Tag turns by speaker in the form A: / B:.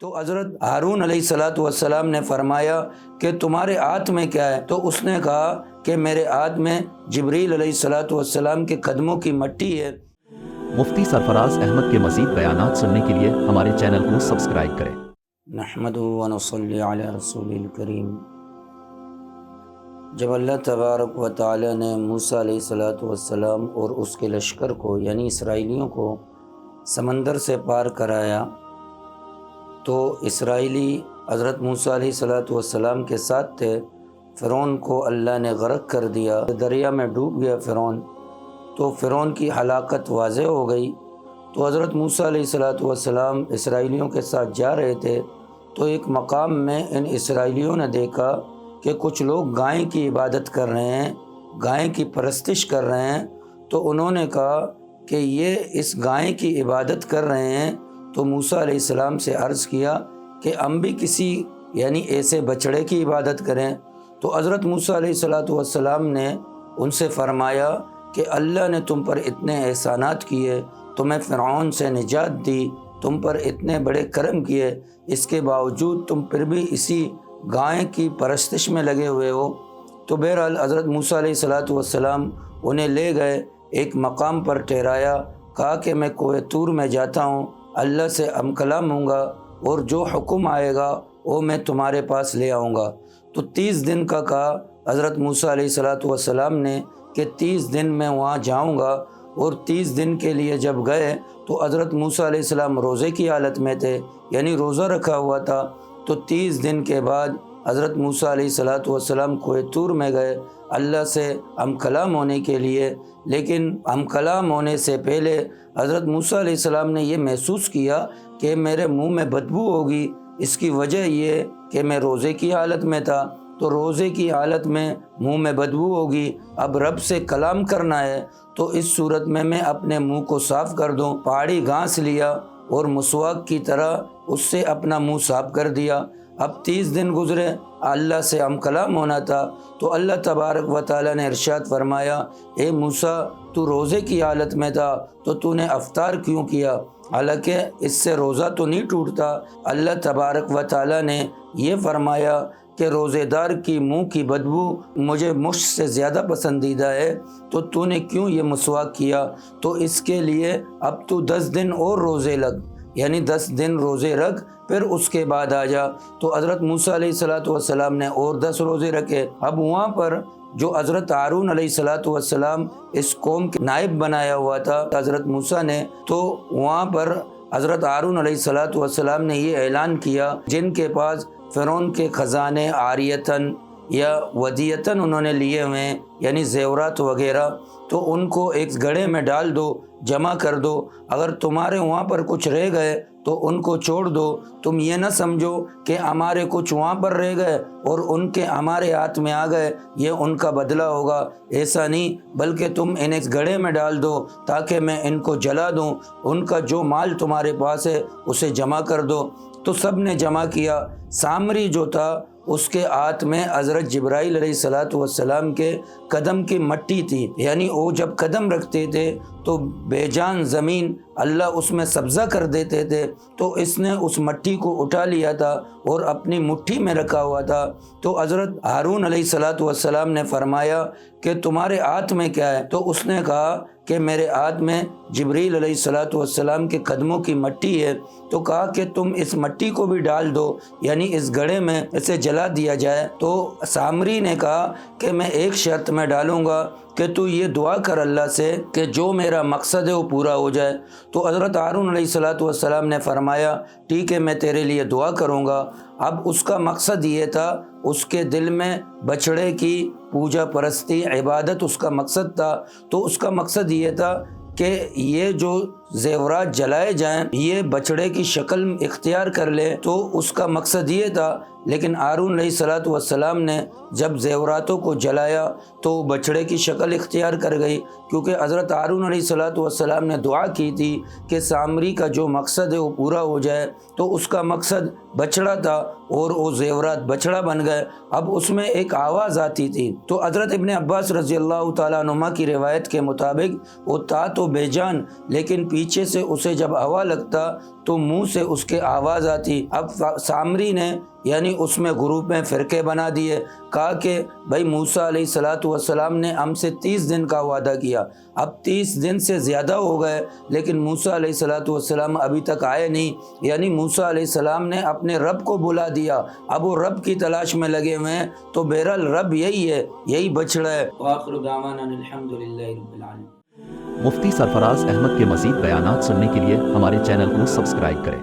A: تو حضرت ہارون علیہ الصلوۃ والسلام نے فرمایا کہ تمہارے ہاتھ میں کیا ہے؟ تو اس نے کہا کہ میرے ہاتھ میں جبریل علیہ الصلوۃ والسلام کے قدموں کی مٹی ہے۔
B: مفتی سرفراز احمد کے مزید بیانات سننے کے لیے ہمارے چینل کو سبسکرائب کریں۔
A: نحمدہ و نصلی علی رسول الکریم۔ جب اللہ تبارک و تعالی نے موسیٰ علیہ الصلوۃ والسلام اور اس کے لشکر کو یعنی اسرائیلیوں کو سمندر سے پار کرایا تو اسرائیلی حضرت موسیٰ علیہ الصلوۃ والسلام کے ساتھ تھے۔ فرعون کو اللہ نے غرق کر دیا، دریا میں ڈوب گیا فرعون، تو فرعون کی ہلاکت واضح ہو گئی۔ تو حضرت موسیٰ علیہ الصلوۃ والسلام اسرائیلیوں کے ساتھ جا رہے تھے تو ایک مقام میں ان اسرائیلیوں نے دیکھا کہ کچھ لوگ گائے کی عبادت کر رہے ہیں، گائے کی پرستش کر رہے ہیں۔ تو انہوں نے کہا کہ یہ اس گائے کی عبادت کر رہے ہیں، تو موسیٰ علیہ السلام سے عرض کیا کہ ہم بھی کسی یعنی ایسے بچڑے کی عبادت کریں۔ تو حضرت موسیٰ علیہ الصلوۃ والسلام نے ان سے فرمایا کہ اللہ نے تم پر اتنے احسانات کیے، تمہیں فرعون سے نجات دی، تم پر اتنے بڑے کرم کیے، اس کے باوجود تم پھر بھی اسی گائے کی پرستش میں لگے ہوئے ہو۔ تو بہرحال حضرت موسیٰ علیہ الصلوۃ والسلام انہیں لے گئے، ایک مقام پر ٹھہرایا، کہا کہ میں کوہ طور میں جاتا ہوں، اللہ سے ہم کلام ہوں گا اور جو حکم آئے گا وہ میں تمہارے پاس لے آؤں گا۔ تو 30 دن کا کہا حضرت موسیٰ علیہ الصلوۃ والسلام نے کہ 30 دن میں وہاں جاؤں گا، اور 30 دن کے لیے جب گئے تو حضرت موسیٰ علیہ السلام روزے کی حالت میں تھے، یعنی روزہ رکھا ہوا تھا۔ تو 30 دن کے بعد حضرت موسیٰ علیہ الصلوۃ والسلام کوہ طور میں گئے اللہ سے ہم کلام ہونے کے لیے، لیکن ہم کلام ہونے سے پہلے حضرت موسیٰ علیہ السلام نے یہ محسوس کیا کہ میرے منہ میں بدبو ہوگی۔ اس کی وجہ یہ کہ میں روزے کی حالت میں تھا، تو روزے کی حالت میں منہ میں بدبو ہوگی، اب رب سے کلام کرنا ہے، تو اس صورت میں میں اپنے منہ کو صاف کر دوں۔ پہاڑی گھاس لیا اور مسواک کی طرح اس سے اپنا منہ صاف کر دیا۔ اب 30 دن گزرے، اللہ سے ہم کلام ہونا تھا، تو اللہ تبارک و تعالیٰ نے ارشاد فرمایا، اے موسیٰ تو روزے کی حالت میں تھا تو تو نے افطار کیوں کیا؟ حالانکہ اس سے روزہ تو نہیں ٹوٹتا۔ اللہ تبارک و تعالیٰ نے یہ فرمایا کہ روزے دار کی منہ کی بدبو مجھے مشک سے زیادہ پسندیدہ ہے، تو نے کیوں یہ مسواک کیا؟ تو اس کے لیے اب تو 10 دن اور روزے لگ، یعنی 10 دن روزے رکھ، پھر اس کے بعد آ جا۔ تو حضرت موسیٰ علیہ الصلوۃ والسلام نے اور 10 روزے رکھے۔ اب وہاں پر جو حضرت ہارون علیہ الصلوۃ والسلام اس قوم کے نائب بنایا ہوا تھا حضرت موسیٰ نے، تو وہاں پر حضرت ہارون علیہ الصلوۃ والسلام نے یہ اعلان کیا، جن کے پاس فرعون کے خزانے عاریتاً یا ودیتاً انہوں نے لیے ہوئے ہیں، یعنی زیورات وغیرہ، تو ان کو ایک گڑھے میں ڈال دو، جمع کر دو۔ اگر تمہارے وہاں پر کچھ رہ گئے تو ان کو چھوڑ دو، تم یہ نہ سمجھو کہ ہمارے کچھ وہاں پر رہ گئے اور ان کے ہمارے ہاتھ میں آ گئے، یہ ان کا بدلہ ہوگا، ایسا نہیں، بلکہ تم انہیں اس گڑھے میں ڈال دو تاکہ میں ان کو جلا دوں، ان کا جو مال تمہارے پاس ہے اسے جمع کر دو۔ تو سب نے جمع کیا۔ سامری جو تھا اس کے ہاتھ میں حضرت جبرائیل علیہ الصلوۃ والسلام کے قدم کی مٹی تھی، یعنی وہ جب قدم رکھتے تھے تو بے جان زمین اللہ اس میں سبزہ کر دیتے تھے، تو اس نے اس مٹی کو اٹھا لیا تھا اور اپنی مٹھی میں رکھا ہوا تھا۔ تو حضرت ہارون علیہ الصلوۃ والسلام نے فرمایا کہ تمہارے ہاتھ میں کیا ہے؟ تو اس نے کہا کہ میرے ہاتھ میں جبریل علیہ الصلوۃ والسلام کے قدموں کی مٹی ہے۔ تو کہا کہ تم اس مٹی کو بھی ڈال دو، یعنی اس گڑھے میں اسے جلا دیا جائے۔ تو سامری نے کہا کہ میں ایک شرط میں ڈالوں گا کہ تو یہ دعا کر اللہ سے کہ جو میرا مقصد ہے وہ پورا ہو جائے۔ تو حضرت ہارون علیہ الصلوۃ والسلام نے فرمایا ٹھیک ہے، میں تیرے لیے دعا کروں گا۔ اب اس کا مقصد یہ تھا، اس کے دل میں بچڑے کی پوجا پرستی عبادت اس کا مقصد تھا، تو اس کا مقصد یہ تھا کہ یہ جو زیورات جلائے جائیں یہ بچڑے کی شکل اختیار کر لے، تو اس کا مقصد یہ تھا۔ لیکن ہارون علیہ الصلوۃ والسلام نے جب زیوراتوں کو جلایا تو وہ بچڑے کی شکل اختیار کر گئی، کیونکہ حضرت ہارون علیہ الصلوۃ والسلام نے دعا کی تھی کہ سامری کا جو مقصد ہے وہ پورا ہو جائے، تو اس کا مقصد بچڑا تھا اور وہ زیورات بچڑا بن گئے۔ اب اس میں ایک آواز آتی تھی، تو حضرت ابن عباس رضی اللہ تعالیٰ عنہما کی روایت کے مطابق وہ تھا تو بے جان، لیکن پیچھے سے اسے جب ہوا لگتا تو منہ سے اس کے آواز آتی۔ اب سامری نے یعنی اس میں گروپ میں فرقے بنا دیے، کہا کہ بھائی موسیٰ علیہ السلام نے ہم سے 30 دن کا وعدہ کیا، اب 30 دن سے زیادہ ہو گئے لیکن موسیٰ علیہ السلام ابھی تک آئے نہیں، یعنی موسیٰ علیہ السلام نے اپنے رب کو بلا دیا، اب وہ رب کی تلاش میں لگے ہوئے ہیں، تو بہرحال رب یہی ہے، یہی بچڑا ہے۔ وآخر دعوانا الحمدللہ رب العالمین۔
B: مفتی سرفراز احمد کے مزید بیانات سننے کے لیے ہمارے چینل کو سبسکرائب کریں۔